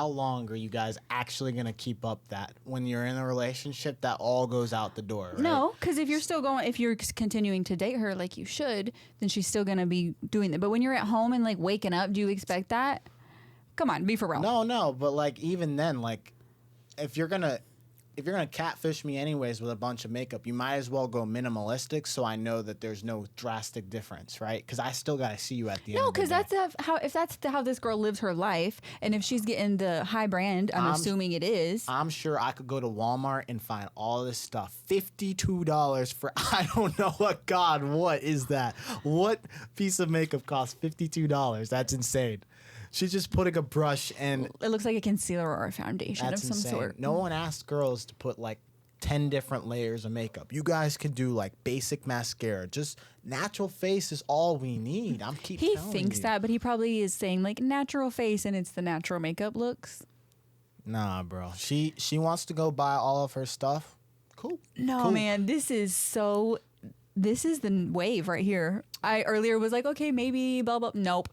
long are you guys actually gonna keep up that? When you're in a relationship, that all goes out the door, right? No, because if you're continuing to date her like you should, then she's still gonna be doing that. But when you're at home and like waking up, do you expect that? Come on, be for real. No, but like even then, like if you're gonna catfish me anyways with a bunch of makeup, you might as well go minimalistic so I know that there's no drastic difference, right? Because I still gotta see you at the end. No, because that's how this girl lives her life, and if she's getting the high brand, I'm assuming it is. I'm sure I could go to Walmart and find all this stuff. $52 for I don't know what. God, what is that? What piece of makeup costs $52? That's insane. She's just putting a brush and It looks like a concealer or a foundation that's of some insane. sort. No one asked girls to put like 10 different layers of makeup. You guys can do like basic mascara. Just natural face is all we need. He telling thinks you. that, but he probably is saying like natural face and it's the natural makeup looks. Nah, bro. She wants to go buy all of her stuff. Cool. No, Cool. man, this is the wave right here. I earlier was like, okay, maybe blah, blah. Nope.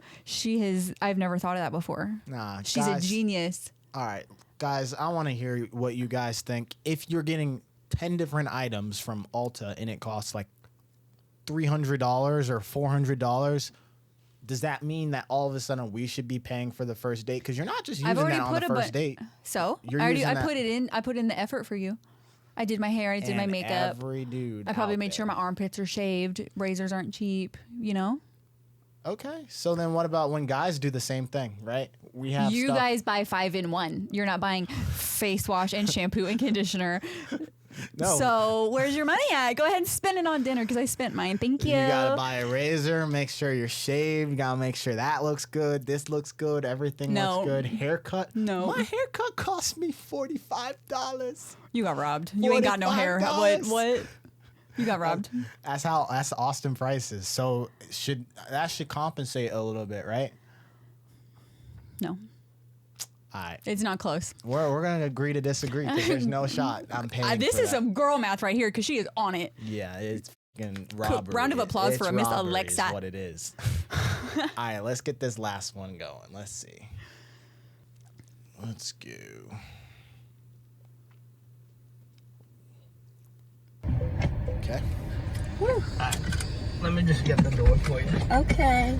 I've never thought of that before. Nah, She's guys, a genius. All right, guys, I want to hear what you guys think. If you're getting 10 different items from Ulta and it costs like $300 or $400, does that mean that all of a sudden we should be paying for the first date? Because you're not just using that on the first date. So You're I using that- put in the effort for you. I did my hair. I did my And makeup. Every dude. I probably out made sure there. my armpits are shaved. Razors aren't cheap, you know? Okay, so then what about when guys do the same thing, right? We have You stuff- guys buy 5-in-1. You're not buying face wash and shampoo and conditioner. No. So where's your money at? Go ahead and spend it on dinner because I spent mine. Thank you. You gotta buy a razor, make sure you're shaved. You gotta make sure that looks good. This looks good. Everything No. looks good. Haircut. No. My haircut cost me $45. You got robbed. You ain't got no hair. $45. What? You got robbed. That's Austin prices. So that should compensate a little bit, right? No, All right. it's not close. We're gonna agree to disagree because there's no shot I'm paying. This for is that. some girl math right here because she is on it. Yeah, it's fucking robbery. Round of applause for It's Miss robbery Alexa. Is what it is. All right, let's get this last one going. Let's see. Let's go. Okay. Let me just get the door for you. Okay.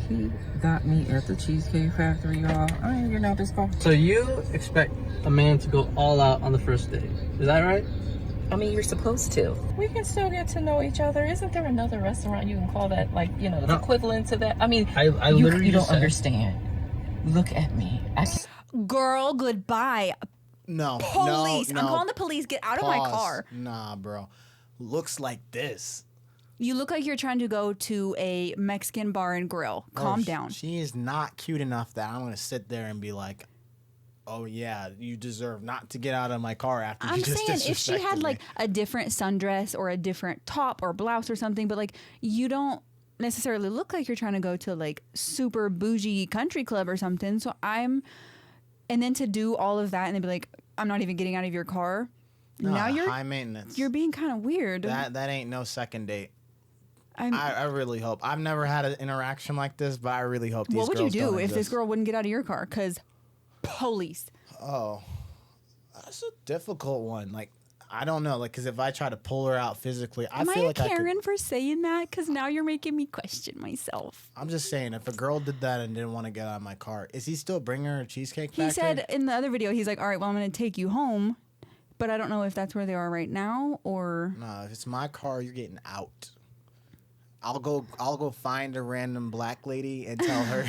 He got me at the Cheesecake Factory, y'all. I didn't even know this girl. So you expect a man to go all out on the first date. Is that right? I mean, you're supposed to. We can still get to know each other. Isn't there another restaurant you can call that, like, you know, the No. equivalent to that? I mean, I literally you don't just said- understand. Look at me. Girl, goodbye. No. Police. No, I'm calling the police. Get out of my Pause. car. Nah, bro. Looks like this. You look like you're trying to go to a Mexican bar and grill. Calm down. She is not cute enough that I'm gonna sit there and be like, "Oh yeah, you deserve not to get out of my car after I'm you just saying if she disrespected had me." like a different sundress or a different top or blouse or something, but like you don't necessarily look like you're trying to go to like super bougie country club or something. So and then to do all of that and then be like, I'm not even getting out of your car. Nah, now high maintenance. you're being kind of weird. That ain't no second date. I'm, I really hope. I've never had an interaction like this, but I really hope these what would you girls do don't if this exist. girl wouldn't get out of your car? Because police. Oh, that's a difficult one. Like, I don't know. Like, because if I try to pull her out physically, I Am feel I a like I could. Karen for saying that? Because now you're making me question myself. I'm just saying, if a girl did that and didn't want to get out of my car, is he still bringing her a Cheesecake Factory? He said in the other video, he's like, all right, well, I'm going to take you home. But I don't know if that's where they are right now or... No, if it's my car, you're getting out. I'll go find a random black lady and tell her,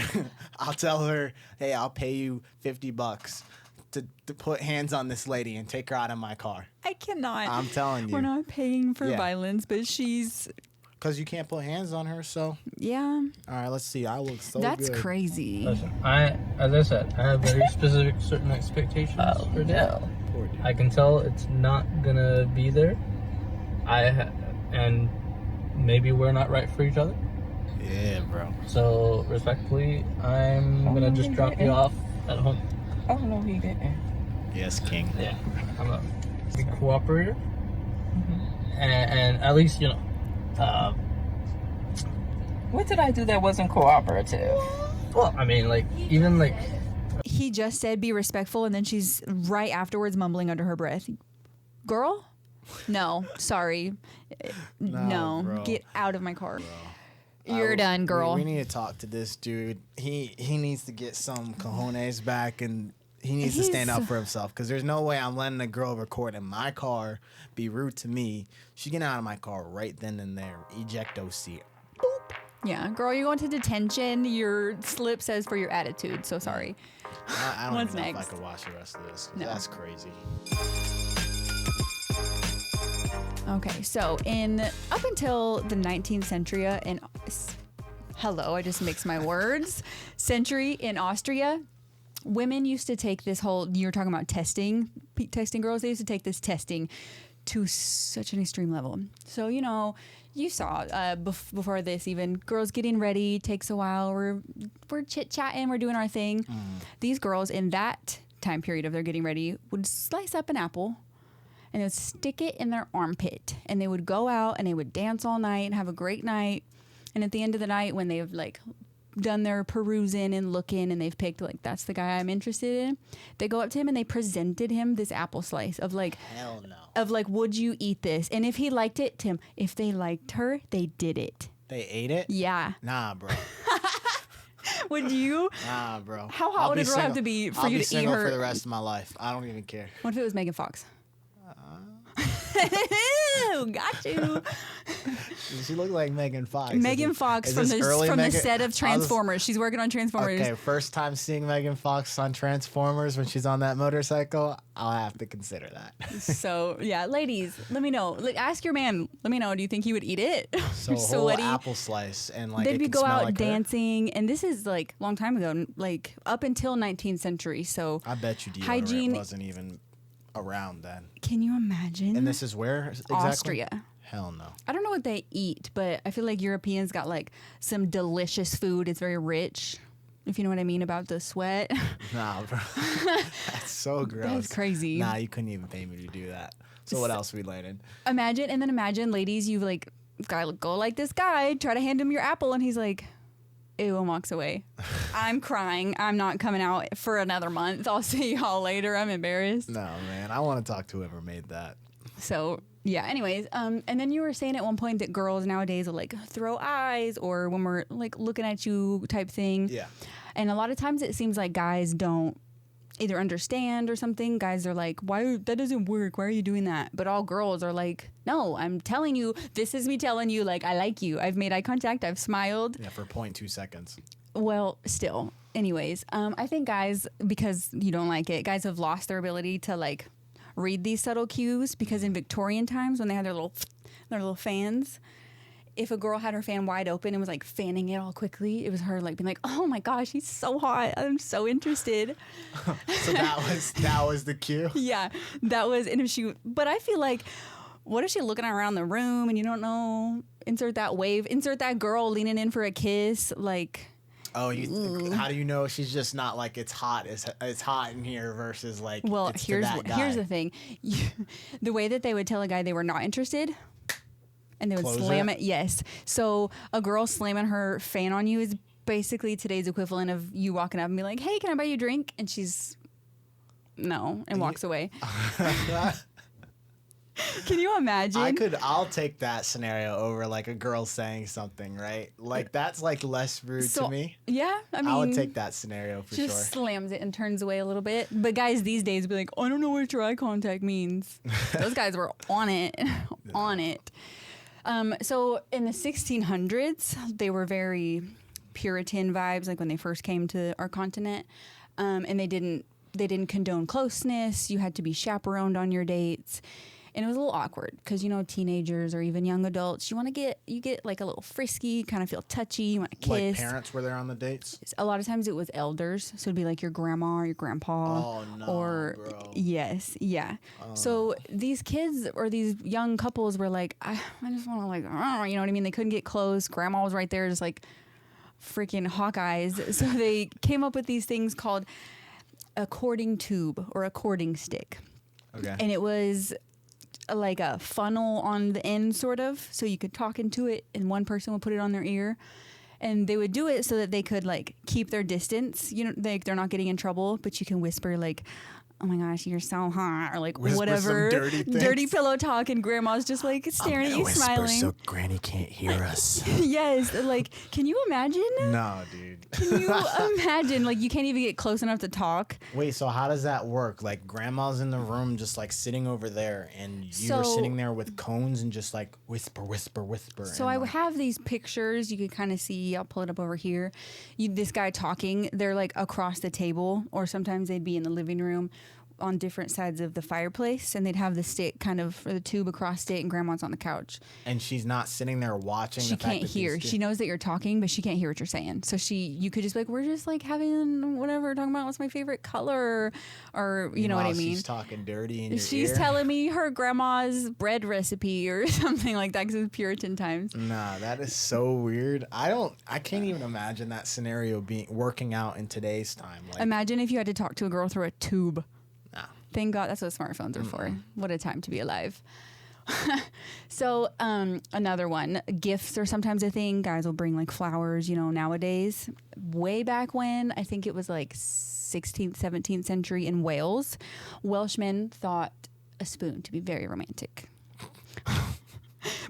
I'll tell her, hey, I'll pay you $50 to put hands on this lady and take her out of my car. I cannot. I'm telling you. We're not paying for Yeah. violence, but she's, Because you can't put hands on her, so. yeah. All right, let's see. I look so That's good. crazy. Listen, as I said, I have very specific certain expectations for dating. No. Poor dude. I can tell it's not gonna be there. And maybe we're not right for each other. Yeah, bro. So respectfully, I'm gonna just drop you off at home. Oh, no, he didn't. Yes, King. Yeah, I'm a big cooperator, and at least What did I do that wasn't cooperative? well, I mean, like even like He just said be respectful, and then she's right afterwards mumbling under her breath. Girl? No, sorry. No, bro. get out of my car. You're done, girl. We need to talk to this dude. He needs to get some cojones back, and he needs to stand up for himself. Because there's no way I'm letting a girl record in my car, be rude to me. She get out of my car right then and there. Ejecto seat. Yeah, girl, you're going to detention. Your slip says for your attitude, so sorry. I don't What's even know if next? I could watch the rest of this. 'Cause No. That's crazy. Okay, so up until the 19th century hello, I just mixed my words. Century in Austria, women used to take this whole, you're talking about testing girls, they used to take this testing to such an extreme level. So, you saw before this even, girls getting ready takes a while. We're chit-chatting, we're doing our thing. These girls in that time period of their getting ready would slice up an apple and they would stick it in their armpit, and they would go out and they would dance all night and have a great night. And at the end of the night, when they've like done their perusing and looking and they've picked like, that's the guy I'm interested in, they go up to him and they presented him this apple slice of like, Hell no. would you eat this? And if he liked it, Tim, if they liked her, they did it. They ate it? Yeah. Nah, bro. Would you? Nah, bro. How hot I'll would be a girl have to be for I'll you be to eat single her? for the rest of my life. I don't even care. What if it was Megan Fox? Got you. She looked like Megan Fox. Megan Fox from the set of Transformers. She's working on Transformers. Okay, first time seeing Megan Fox on Transformers when she's on that motorcycle, I'll have to consider that. So yeah, ladies, let me know. Like, ask your man. Let me know. Do you think he would eat it? So a whole apple slice and like They'd it be could go smell out like her. dancing, and this is like a long time ago, like up until 19th century. So I bet you deodorant hygiene wasn't even around then. Can you imagine? And this is where exactly? Austria. Hell no. I don't know what they eat, but I feel like Europeans got like some delicious food. It's very rich, if you know what I mean about the sweat. Nah, bro. That's so gross. That's crazy. Nah, you couldn't even pay me to do that. So what else we landed? Imagine, ladies, you like go like this guy, try to hand him your apple, and he's like, ew, and walks away. I'm crying. I'm not coming out for another month. I'll see y'all later. I'm embarrassed. No, man. I want to talk to whoever made that. So yeah, anyways, and then you were saying at one point that girls nowadays will like throw eyes or when we're like looking at you type thing. Yeah. And a lot of times it seems like guys don't either understand or something. Guys are like, that doesn't work. Why are you doing that? But all girls are like, no, I'm telling you, this is me telling you, like, I like you. I've made eye contact. I've smiled. Yeah, for 0.2 seconds. Well, still. Anyways, I think guys, because you don't like it, guys have lost their ability to like read these subtle cues, because in Victorian times when they had their little fans, if a girl had her fan wide open and was like fanning it all quickly, it was her like being like, oh my gosh, he's so hot. I'm so interested. So that was the cue. Yeah, that was, but I feel like, what if she's looking around the room and you don't know, insert that girl leaning in for a kiss, like. Oh, how do you know she's just not like it's hot in here versus like? Well, it's here's here's the thing, the way that they would tell a guy they were not interested, and they would Close slam it? it. Yes, so a girl slamming her fan on you is basically today's equivalent of you walking up and be like, "Hey, can I buy you a drink?" And she's no, and walks away. Can you imagine? I'll take that scenario over like a girl saying something, right? Like that's like less rude to me. Yeah, I mean, I would take that scenario for sure. just slams it and turns away a little bit. But guys these days be like, I don't know what your eye contact means. Those guys were on it, on it. So in the 1600s, they were very Puritan vibes, like when they first came to our continent, and they didn't they didn't condone closeness. You had to be chaperoned on your dates. And it was a little awkward because, you know, teenagers or even young adults, you get like a little frisky, kind of feel touchy, you want to kiss. Like parents were there on the dates? A lot of times it was elders. So it'd be like your grandma or your grandpa. Oh, no, or bro. Yes, yeah. So these kids or these young couples were like, I just want to like, you know what I mean? They couldn't get close. Grandma was right there just like freaking Hawkeyes. So they came up with these things called a courting tube or a courting stick. Okay. And it was like a funnel on the end, sort of, so you could talk into it and one person would put it on their ear, and they would do it so that they could like keep their distance, you know, they're not getting in trouble, but you can whisper like, oh my gosh, you're so hot, or like Whisper whatever some dirty pillow talk, and grandma's just like staring at you smiling so Granny can't hear us. Yes, like, can you imagine? No, dude. Can you imagine? Like, you can't even get close enough to talk. Wait, so how does that work? Like, grandma's in the room just like sitting over there, and you were sitting there with cones and just like whisper, whisper, whisper. So I have these pictures you could kind of see. I'll pull it up over here. This guy talking, they're like across the table, or sometimes they'd be in the living room on different sides of the fireplace, and they'd have the stick kind of, or the tube across it, and grandma's on the couch. And she's not sitting there watching. She can't hear. She knows that you're talking, but she can't hear what you're saying. So you could just be like, we're just like having whatever, talking about what's my favorite color, or you know what I mean. She's talking dirty in your She's ear. telling me her grandma's bread recipe or something like that, because it was Puritan times. Nah, that is so weird. I can't even imagine that scenario working out in today's time. Like, Imagine if you had to talk to a girl through a tube. nah. Thank God that's what smartphones are for. What a time to be alive. So another one, gifts are sometimes a thing. Guys will bring like flowers, you know, nowadays. Way back when, I think it was like 16th, 17th century in Wales, Welshmen thought a spoon to be very romantic.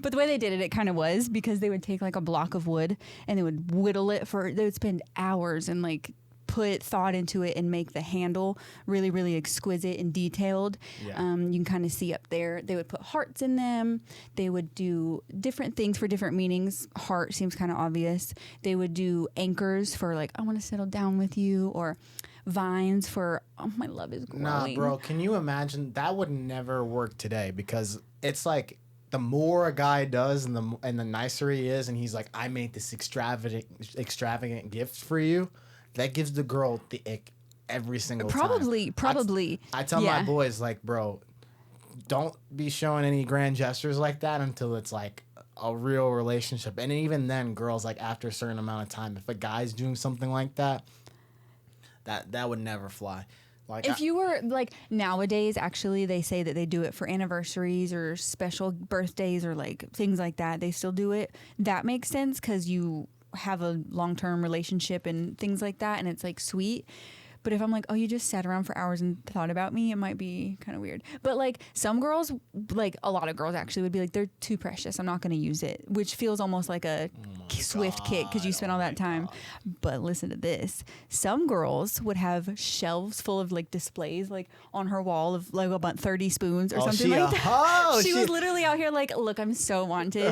But the way they did it kind of was because they would take like a block of wood and they would whittle it they would spend hours and like put thought into it and make the handle really, really exquisite and detailed. Yeah. You can kind of see up there. They would put hearts in them. They would do different things for different meanings. Heart seems kind of obvious. They would do anchors for like, I want to settle down with you, or vines for, oh, my love is growing. Nah, bro, can you imagine? That would never work today, because it's like the more a guy does and the nicer he is, and he's like, I made this extravagant gift for you, that gives the girl the ick every single time. Probably. I tell my boys, like, bro, don't be showing any grand gestures like that until it's like a real relationship. And even then, girls, like, after a certain amount of time, if a guy's doing something like that, that would never fly. Like, If you were like, nowadays, actually, they say that they do it for anniversaries or special birthdays or like things like that. They still do it. That makes sense because you have a long-term relationship and things like that, and it's like sweet. But if I'm like, oh, you just sat around for hours and thought about me, it might be kind of weird. But like some girls, like a lot of girls actually would be like, they're too precious, I'm not going to use it, which feels almost like a swift kick because you spent all that time. But listen to this. Some girls would have shelves full of like displays like on her wall of like about 30 spoons or something like that. She was literally out here like, look, I'm so wanted.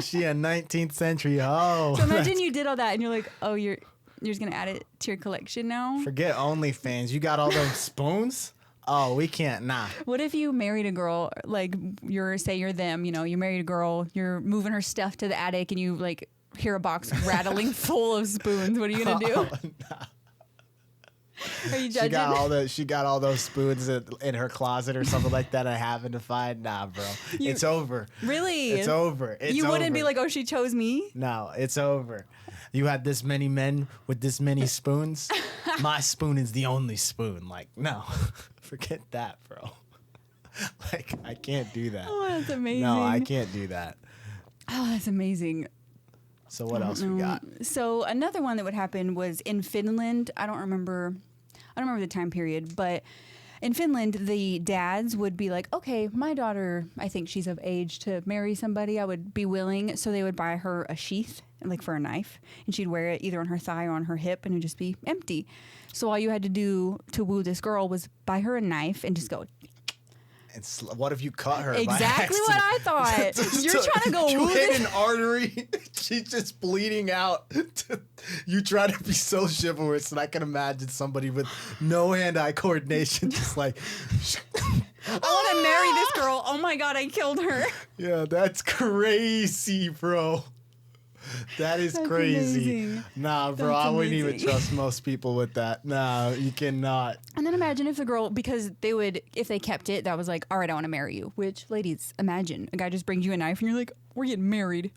She a 19th century hoe. So imagine you did all that and you're like, oh, you're just going to add it to your collection now? Forget OnlyFans. You got all those spoons? Oh, we can't. Nah. What if you married a girl, like say you're them, you know, you married a girl, you're moving her stuff to the attic and you like hear a box rattling full of spoons. What are you going to do? Oh, nah. Are you judging? She got all those spoons in her closet or something like that. I happen to find. Nah, bro. It's over. Really? It's over. You wouldn't be like, oh, she chose me? No, it's over. You had this many men with this many spoons. My spoon is the only spoon. Like, no, forget that, bro. Like, I can't do that. Oh, that's amazing. No, I can't do that. Oh, that's amazing. So what else we got? So another one that would happen was in Finland. I don't remember the time period, but in Finland, the dads would be like, okay, my daughter, I think she's of age to marry somebody. I would be willing. So they would buy her a sheath, like for a knife, and she'd wear it either on her thigh or on her hip, and it'd just be empty. So all you had to do to woo this girl was buy her a knife and just go. What if you cut her? Exactly what I thought. You're trying to go You woo hit this. an artery. She's just bleeding out. You try to be so chivalrous, and I can imagine somebody with no hand-eye coordination, just like, I want to marry this girl. Oh my God, I killed her. yeah, that's crazy, bro. That is That's crazy. amazing. Nah, bro, That's I wouldn't even amazing. trust most people with that. No, you cannot. And then imagine if the girl, because they would, if they kept it, that was like, all right, I want to marry you. Which, ladies, imagine a guy just brings you a knife and you're like, we're getting married.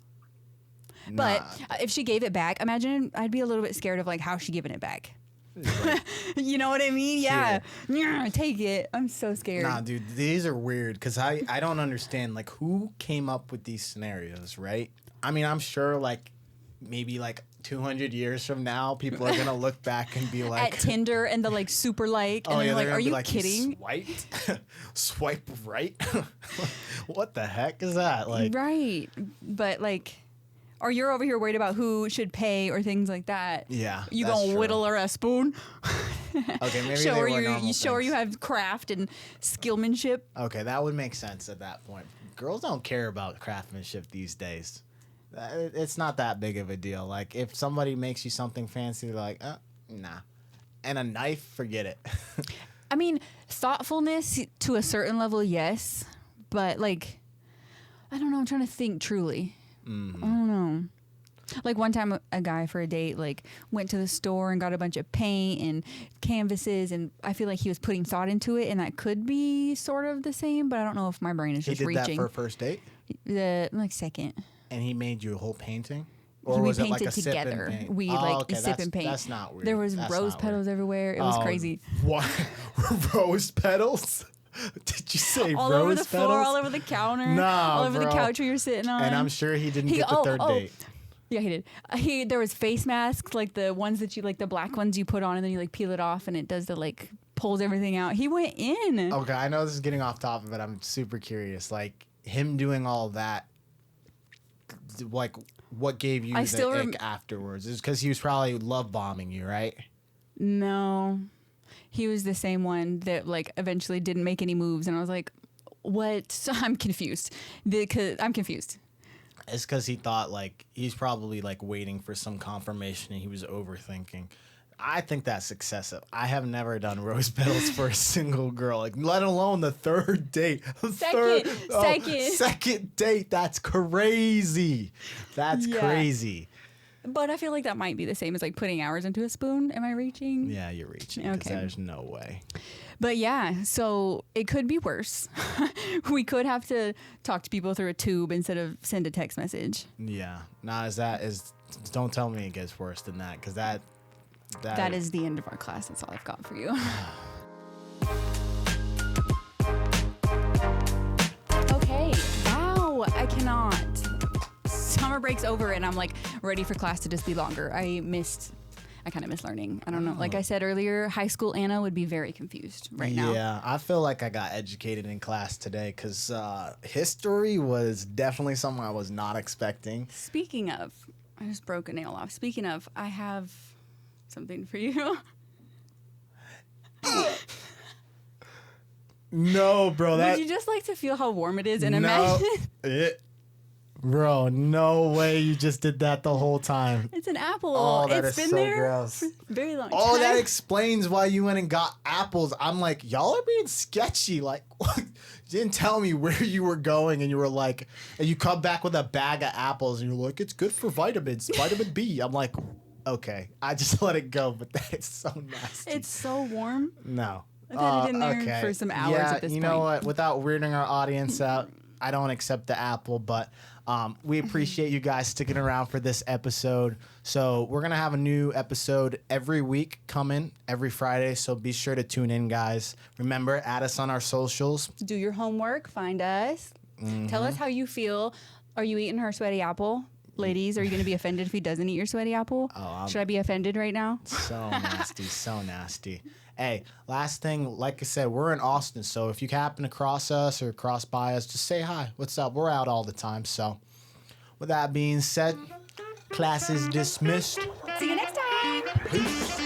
But if she gave it back, imagine I'd be a little bit scared of like how she giving it back. You know what I mean? Yeah. Take it. I'm so scared. Nah, dude, these are weird because I don't understand like who came up with these scenarios, right? I mean, I'm sure like maybe like 200 years from now, people are gonna look back and be like, At Tinder and the like super like, and they're like, gonna are be you like, kidding? Swiped, swipe right. What the heck is that? Like, Right. But like, or you're over here worried about who should pay or things like that. yeah, You that's gonna true. whittle her a spoon? Okay, maybe show they her were you normal show her you things. have craft and skillmanship. Okay, that would make sense at that point. Girls don't care about craftsmanship these days. It's not that big of a deal. Like, if somebody makes you something fancy, they're like, nah. And a knife, forget it. I mean, thoughtfulness to a certain level, yes, but like, I don't know. I'm trying to think truly. I don't know. Like one time, a guy for a date like went to the store and got a bunch of paint and canvases, and I feel like he was putting thought into it, and that could be sort of the same, but I don't know if my brain is He just did reaching. that for a first date? The like second. And he made you a whole painting? We was it painted like a sip and together. paint? We Oh, like okay, sip that's- and paint. That's not weird. There was That's rose not petals weird. everywhere. It was Oh, crazy. What? Rose petals? Did you say All rose over the petals? floor, all over the counter, Nah, all over the bro. couch where you're sitting on. And I'm sure he didn't get the third date. Yeah, he did. There was face masks, like the ones that you like, the black ones you put on, and then you like peel it off, and it does the like pulls everything out. He went in. Okay, I know this is getting off topic, but I'm super curious. Like him doing all that, like what gave you I the still ick afterwards? Is because he was probably love bombing you, right? No, he was the same one that like eventually didn't make any moves, and I was like, "What?" So I'm confused. I'm confused. It's because he thought like he's probably like waiting for some confirmation and he was overthinking. I think that's excessive. I have never done rose petals for a single girl, like let alone the third date. Second date. That's crazy. That's Yeah. crazy. But I feel like that might be the same as like putting hours into a spoon. Am I reaching? Yeah, you're reaching. Okay. Okay. There's no way. But yeah, so it could be worse. We could have to talk to people through a tube instead of send a text message. Yeah. Nah, don't tell me it gets worse than that, because that Is the end of our class. That's all I've got for you. Okay. Wow, I cannot. Summer break's over and I'm like ready for class to just be longer. I kind of miss learning. I don't know. Like I said earlier, high school Anna would be very confused right now. Yeah, I feel like I got educated in class today because history was definitely something I was not expecting. Speaking of, I just broke a nail off. Speaking of, I have something for you. No, bro. Would you just like to feel how warm it is and imagine? Bro, no way you just did that the whole time. It's an apple. Oh, that it's is been so there gross. for a very long time. Oh, that explains why you went and got apples. I'm like, y'all are being sketchy. Like, what? You didn't tell me where you were going, and you were like, and you come back with a bag of apples, and you're like, it's good for vitamins, vitamin B. I'm like, okay, I just let it go, but that is so nasty. It's so warm. No. I've had it in there for some hours at this you point. know what? Without weirding our audience out, I don't accept the apple, but we appreciate you guys sticking around for this episode. So we're going to have a new episode every week coming every Friday. So be sure to tune in, guys. Remember, add us on our socials. Do your homework. Find us. Tell us how you feel. Are you eating her sweaty apple? Ladies, are you going to be offended if he doesn't eat your sweaty apple? Should I be offended right now? So nasty, so nasty. Hey, last thing, like I said, we're in Austin, so if you happen to cross us or cross by us, just say hi. What's up? We're out all the time. So with that being said, class is dismissed. See you next time. Peace.